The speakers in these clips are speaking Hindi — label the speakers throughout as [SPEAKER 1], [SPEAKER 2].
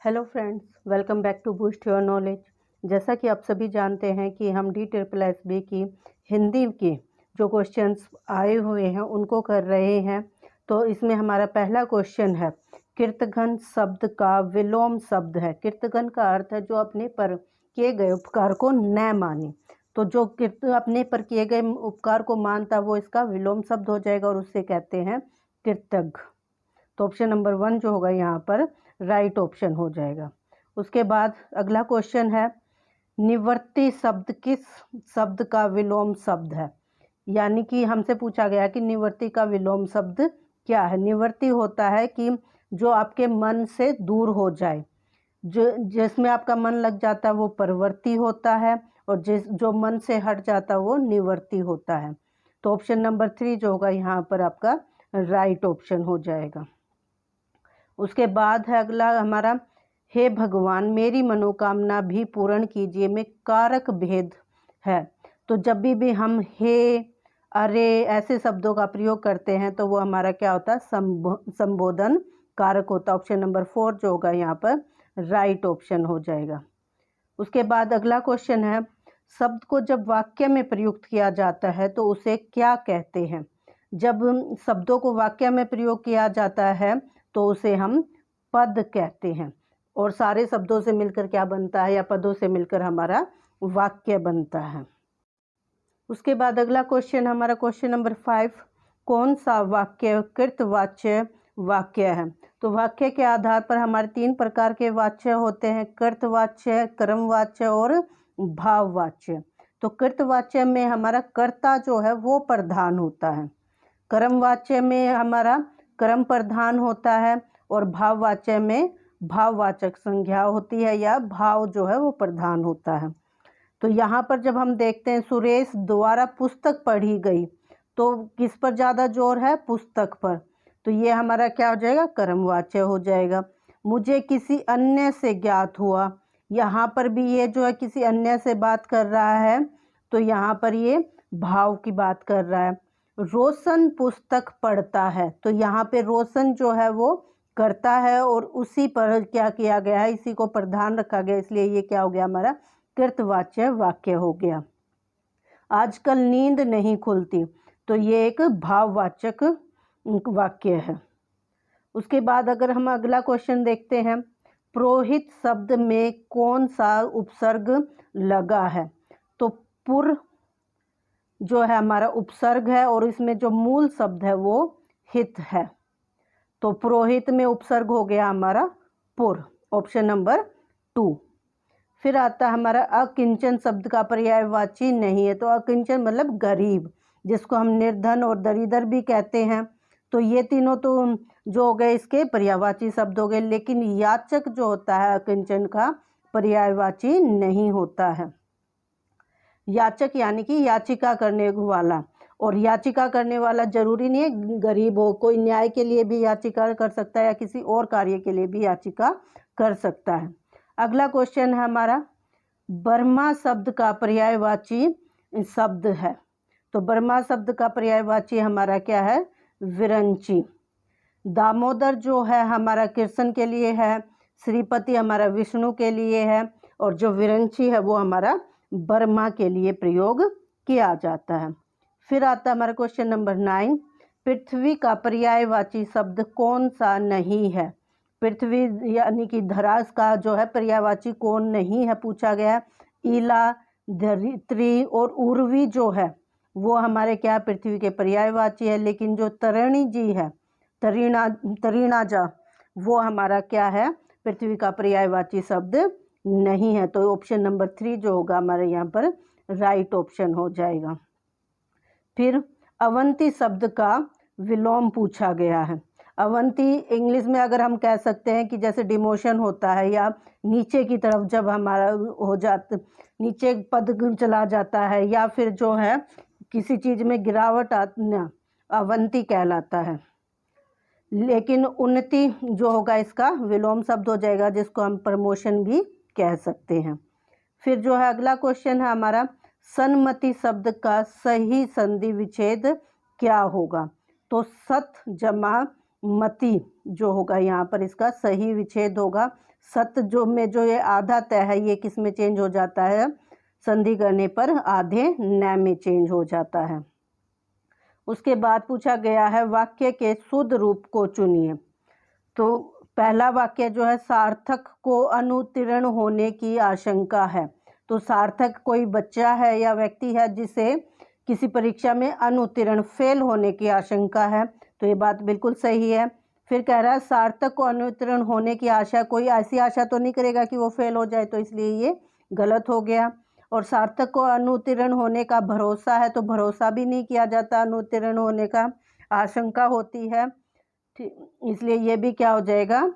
[SPEAKER 1] Hello friends, welcome back to boost your knowledge. जैसा कि आप सभी जानते हैं कि हम DSSB की हिंदी के जो क्वेश्चंस आए हुए हैं उनको कर रहे हैं। तो इसमें हमारा पहला क्वेश्चन है, कृतघ्न शब्द का विलोम शब्द है। कृतघ्न का अर्थ है जो अपने पर किए गए उपकार को न माने। तो जो अपने पर किए गए उपकार को मानता वो इसका विलोम शब्द हो जाएगा और उससे कहते हैं कृतघ्न। तो ऑप्शन नंबर 1 जो होगा यहाँ पर राइट ऑप्शन हो जाएगा। उसके बाद अगला क्वेश्चन है, निवर्ती शब्द किस शब्द का विलोम शब्द है। यानी कि हमसे पूछा गया कि निवर्ती का विलोम शब्द क्या है। निवर्ती होता है कि जो आपके मन से दूर हो जाए, जिसमें आपका मन लग जाता है वो परवर्ती होता है, और जो मन से हट जाता है वो निवर्ती होता है। तो ऑप्शन नंबर 3 जो होगा यहाँ पर आपका राइट ऑप्शन हो जाएगा। उसके बाद है अगला हमारा, हे भगवान मेरी मनोकामना भी पूर्ण कीजिए में कारक भेद है। तो जब भी हम हे, अरे ऐसे शब्दों का प्रयोग करते हैं तो वो हमारा क्या होता है, संबोधन कारक होता है। ऑप्शन नंबर 4 जो होगा यहाँ पर राइट ऑप्शन हो जाएगा। उसके बाद अगला क्वेश्चन है, शब्द को जब वाक्य में प्रयुक्त किया जाता है तो उसे क्या कहते हैं। जब शब्दों को वाक्य में प्रयोग किया जाता है तो उसे हम पद कहते हैं, और सारे शब्दों से मिलकर क्या बनता है, या पदों से मिलकर हमारा वाक्य बनता है। उसके बाद अगला क्वेश्चन हमारा क्वेश्चन नंबर 5, कौन सा वाक्य कृतवाच्य वाक्य है। तो वाक्य के आधार पर हमारे 3 प्रकार के वाच्य होते हैं, कृतवाच्य, कर्मवाच्य और भाववाच्य। तो कृतवाच्य में हमारा कर्ता जो है वो प्रधान होता है, कर्मवाच्य में हमारा कर्म प्रधान होता है, और भाववाच्य में भाववाचक संज्ञा होती है या भाव जो है वो प्रधान होता है। तो यहाँ पर जब हम देखते हैं सुरेश द्वारा पुस्तक पढ़ी गई, तो किस पर ज़्यादा जोर है, पुस्तक पर। तो ये हमारा क्या हो जाएगा, कर्मवाच्य हो जाएगा। मुझे किसी अन्य से ज्ञात हुआ, यहाँ पर भी ये जो है किसी अन्य से बात कर रहा है, तो यहाँ पर ये भाव की बात कर रहा है। रोशन पुस्तक पढ़ता है, तो यहाँ पे रोशन जो है वो करता है और उसी पर क्या किया गया है, इसी को प्रधान रखा गया, इसलिए ये क्या हो गया, हमारा कृतवाच्य वाक्य हो गया। आजकल नींद नहीं खुलती, तो ये एक भाववाचक वाक्य है। उसके बाद अगर हम अगला क्वेश्चन देखते हैं, पुरोहित शब्द में कौन सा उपसर्ग लगा है। तो पुर जो है हमारा उपसर्ग है, और इसमें जो मूल शब्द है वो हित है। तो पुरोहित में उपसर्ग हो गया हमारा पुर, ऑप्शन नंबर 2। फिर आता है हमारा अकिंचन शब्द का पर्यायवाची नहीं है। तो अकिंचन मतलब गरीब, जिसको हम निर्धन और दरिद्र भी कहते हैं। तो ये तीनों तो जो हो गए इसके पर्यायवाची शब्द हो गए, लेकिन याचक जो होता है अकिंचन का पर्यायवाची नहीं होता है। याचक यानी कि याचिका करने वाला, और याचिका करने वाला जरूरी नहीं है गरीब हो, कोई न्याय के लिए भी याचिका कर सकता है या किसी और कार्य के लिए भी याचिका कर सकता है। अगला क्वेश्चन है हमारा, बर्मा शब्द का पर्यायवाची शब्द है। तो बर्मा शब्द का पर्यायवाची हमारा क्या है, विरंची। दामोदर जो है हमारा कृष्ण के लिए है, श्रीपति हमारा विष्णु के लिए है, और जो विरंची है वो हमारा बर्मा के लिए प्रयोग किया जाता है। फिर आता है हमारा क्वेश्चन नंबर 9, पृथ्वी का पर्यायवाची शब्द कौन सा नहीं है। पृथ्वी यानी कि धरास का जो है पर्यायवाची कौन नहीं है पूछा गया है। ईला, धरित्री और उर्वी जो है वो हमारे क्या पृथ्वी के पर्यायवाची है, लेकिन जो तरिणी जी है, तरिणाजा, वो हमारा क्या है, पृथ्वी का पर्यायवाची शब्द नहीं है। तो ऑप्शन नंबर 3 जो होगा हमारे यहाँ पर राइट ऑप्शन हो जाएगा। फिर अवंती शब्द का विलोम पूछा गया है। अवंती इंग्लिश में अगर हम कह सकते हैं कि जैसे डिमोशन होता है, या नीचे की तरफ जब हमारा हो जाता, नीचे पद चला जाता है, या फिर जो है किसी चीज़ में गिरावट आना, अवंती कहलाता है। लेकिन उन्नति जो होगा इसका विलोम शब्द हो जाएगा, जिसको हम प्रमोशन भी कह सकते हैं। फिर जो है अगला क्वेश्चन है हमारा, सन्मति शब्द का सही संधि विच्छेद क्या होगा। तो सत जमा मति जो होगा यहाँ पर इसका सही विच्छेद होगा सत जो में जो ये आधा तय है ये किस में चेंज हो जाता है, संधि करने पर आधे न में चेंज हो जाता है। उसके बाद पूछा गया है वाक्य के शुद्ध रूप को चुनिए। तो पहला वाक्य जो है सार्थक को अनुत्तीर्ण होने की आशंका है। तो सार्थक कोई बच्चा है या व्यक्ति है जिसे किसी परीक्षा में अनुत्तीर्ण फेल होने की आशंका है, तो ये बात बिल्कुल सही है। फिर कह रहा है सार्थक को अनुत्तीर्ण होने की आशा, कोई ऐसी आशा तो नहीं करेगा कि वो फेल हो जाए, तो इसलिए ये गलत हो गया। और सार्थक को अनुत्तीर्ण होने का भरोसा है, तो भरोसा भी नहीं किया जाता, अनुत्तीर्ण होने का आशंका होती है, इसलिए ये भी क्या हो जाएगा,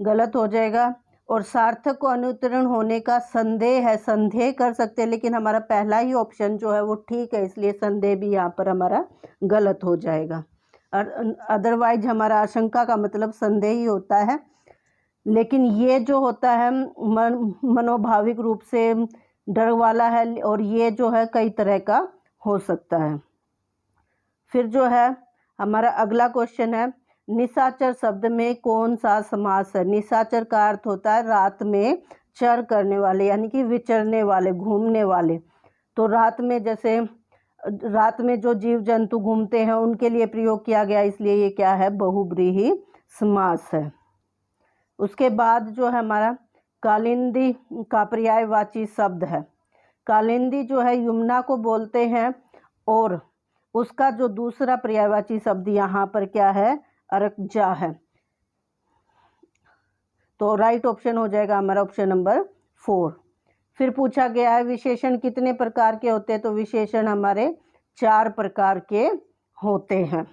[SPEAKER 1] गलत हो जाएगा। और सार्थक को अनुत्तीर्ण होने का संदेह है, संदेह कर सकते हैं, लेकिन हमारा पहला ही ऑप्शन जो है वो ठीक है, इसलिए संदेह भी यहाँ पर हमारा गलत हो जाएगा। अदरवाइज हमारा आशंका का मतलब संदेह ही होता है, लेकिन ये जो होता है मनोभाविक रूप से डर वाला है, और ये जो है कई तरह का हो सकता है। फिर जो है हमारा अगला क्वेश्चन है निशाचर शब्द में कौन सा समास है। निशाचर का अर्थ होता है रात में चर करने वाले, यानी कि विचरने वाले, घूमने वाले। तो रात में, जैसे रात में जो जीव जंतु घूमते हैं उनके लिए प्रयोग किया गया, इसलिए ये क्या है, बहुब्रीहि समास है। उसके बाद जो है हमारा कालिंदी का पर्यायवाची शब्द है। कालिंदी जो है यमुना को बोलते हैं, और उसका जो दूसरा पर्यायवाची शब्द यहाँ पर क्या है, अरकजा है। तो राइट ऑप्शन हो जाएगा हमारा ऑप्शन नंबर 4। फिर पूछा गया है विशेषण कितने प्रकार के होते हैं। तो विशेषण हमारे 4 प्रकार के होते हैं।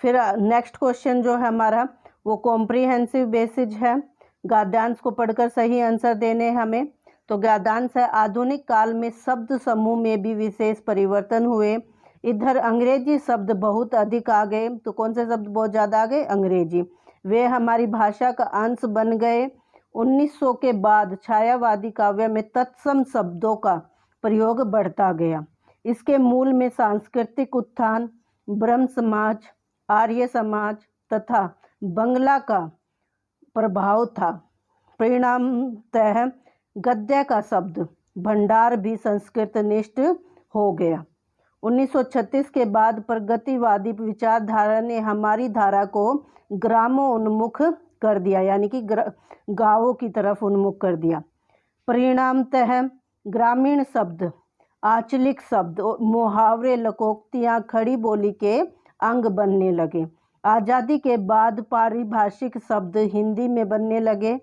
[SPEAKER 1] फिर नेक्स्ट क्वेश्चन जो है हमारा वो कॉम्प्रिहेंसिव बेसिस है। गद्यांश को पढ़कर सही आंसर देने हमें। तो गद्यांश है आधुनिक काल में शब्द समूह में भी विशेष परिवर्तन हुए। इधर अंग्रेजी शब्द बहुत अधिक आ गए। तो कौन से शब्द बहुत ज़्यादा आ गए, अंग्रेजी, वे हमारी भाषा का अंश बन गए। 1900 के बाद छायावादी काव्य में तत्सम शब्दों का प्रयोग बढ़ता गया। इसके मूल में सांस्कृतिक उत्थान, ब्रह्म समाज, आर्य समाज तथा बंगला का प्रभाव था। परिणामतः गद्य का शब्द भंडार भी संस्कृत निष्ठ हो गया। 1936 के बाद प्रगतिवादी विचारधारा ने हमारी धारा को ग्रामोन्मुख कर दिया, यानी कि गांवों की तरफ उन्मुख कर दिया। परिणामतः ग्रामीण शब्द, आंचलिक शब्द, मुहावरे, लोकोक्तियाँ खड़ी बोली के अंग बनने लगे। आज़ादी के बाद पारिभाषिक शब्द हिंदी में बनने लगे।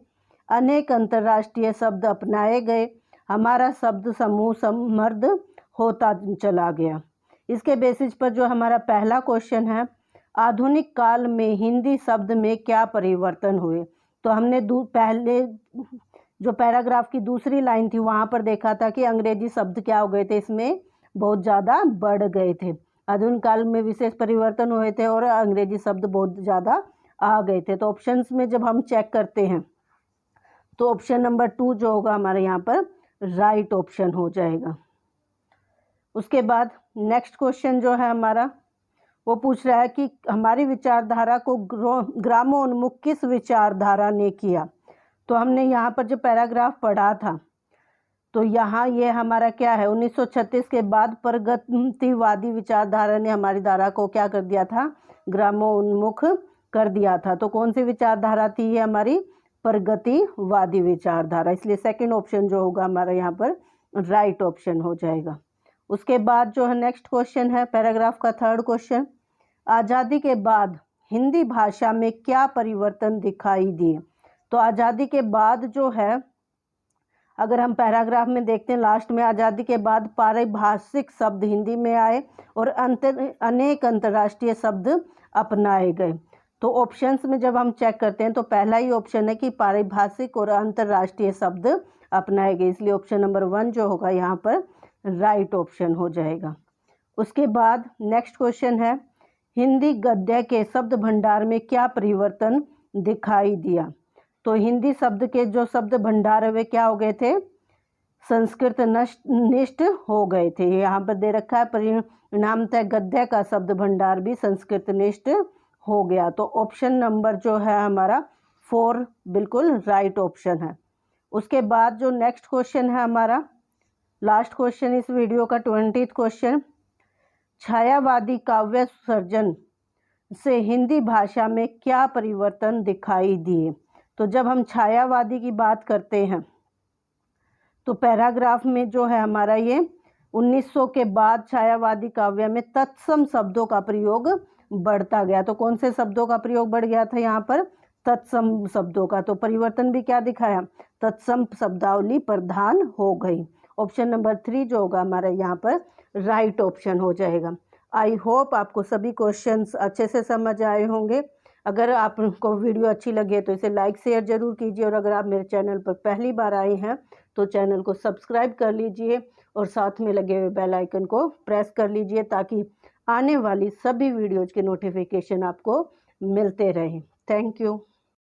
[SPEAKER 1] अनेक अंतर्राष्ट्रीय शब्द अपनाए गए। हमारा शब्द समूह समृद्ध होता चला गया। इसके बेसिस पर जो हमारा पहला क्वेश्चन है, आधुनिक काल में हिंदी शब्द में क्या परिवर्तन हुए। तो हमने पहले जो पैराग्राफ की दूसरी लाइन थी वहाँ पर देखा था कि अंग्रेजी शब्द क्या हो गए थे, इसमें बहुत ज़्यादा बढ़ गए थे। आधुनिक काल में विशेष परिवर्तन हुए थे और अंग्रेजी शब्द बहुत ज़्यादा आ गए थे। तो ऑप्शंस में जब हम चेक करते हैं तो ऑप्शन नंबर 2 जो होगा हमारे यहाँ पर राइट ऑप्शन हो जाएगा। उसके बाद नेक्स्ट क्वेश्चन जो है हमारा वो पूछ रहा है कि हमारी विचारधारा को ग्रामोन्मुख किस विचारधारा ने किया। तो हमने यहाँ पर जो पैराग्राफ पढ़ा था तो यहाँ ये हमारा क्या है, 1936 के बाद प्रगतिवादी विचारधारा ने हमारी धारा को क्या कर दिया था, ग्रामोन्मुख कर दिया था। तो कौन सी विचारधारा थी ये, हमारी प्रगतिवादी विचारधारा, इसलिए सेकंड ऑप्शन जो होगा हमारा यहाँ पर राइट ऑप्शन हो जाएगा। उसके बाद जो है नेक्स्ट क्वेश्चन है पैराग्राफ का थर्ड क्वेश्चन, आज़ादी के बाद हिंदी भाषा में क्या परिवर्तन दिखाई दिए। तो आज़ादी के बाद जो है, अगर हम पैराग्राफ में देखते हैं लास्ट में, आज़ादी के बाद पारिभाषिक शब्द हिंदी में आए और अनेक अंतर्राष्ट्रीय शब्द अपनाए गए। तो ऑप्शंस में जब हम चेक करते हैं तो पहला ही ऑप्शन है कि पारिभाषिक और अंतर्राष्ट्रीय शब्द अपनाए गए, इसलिए ऑप्शन नंबर 1 जो होगा यहाँ पर राइट ऑप्शन हो जाएगा। उसके बाद नेक्स्ट क्वेश्चन है, हिंदी गद्य के शब्द भंडार में क्या परिवर्तन दिखाई दिया। तो हिंदी शब्द के जो शब्द भंडार है वे क्या हो गए थे, संस्कृत निष्ठ हो गए थे। यहाँ पर दे रखा है परिणामतः गद्य का शब्द भंडार भी संस्कृत निष्ठ हो गया। तो ऑप्शन नंबर जो है हमारा 4 बिल्कुल राइट ऑप्शन है। उसके बाद जो नेक्स्ट क्वेश्चन है हमारा, लास्ट क्वेश्चन इस वीडियो का 20th क्वेश्चन, छायावादी काव्य सर्जन से हिंदी भाषा में क्या परिवर्तन दिखाई दिए। तो जब हम छायावादी की बात करते हैं तो पैराग्राफ में जो है हमारा ये 1900 के बाद छायावादी काव्य में तत्सम शब्दों का प्रयोग बढ़ता गया। तो कौन से शब्दों का प्रयोग बढ़ गया था यहाँ पर? तत्सम शब्दों का। तो परिवर्तन भी क्या दिखाया? तत्सम शब्दावली प्रधान हो गई। ऑप्शन नंबर 3 जो होगा हमारा यहाँ पर राइट ऑप्शन हो जाएगा। आई होप आपको सभी क्वेश्चंस अच्छे से समझ आए होंगे। अगर आपको वीडियो अच्छी लगे तो इसे लाइक शेयर जरूर कीजिए, और अगर आप मेरे चैनल पर पहली बार आए हैं तो चैनल को सब्सक्राइब कर लीजिए और साथ में लगे हुए बेल आइकन को प्रेस कर लीजिए ताकि आने वाली सभी वीडियोज़ के नोटिफिकेशन आपको मिलते रहें। Thank you.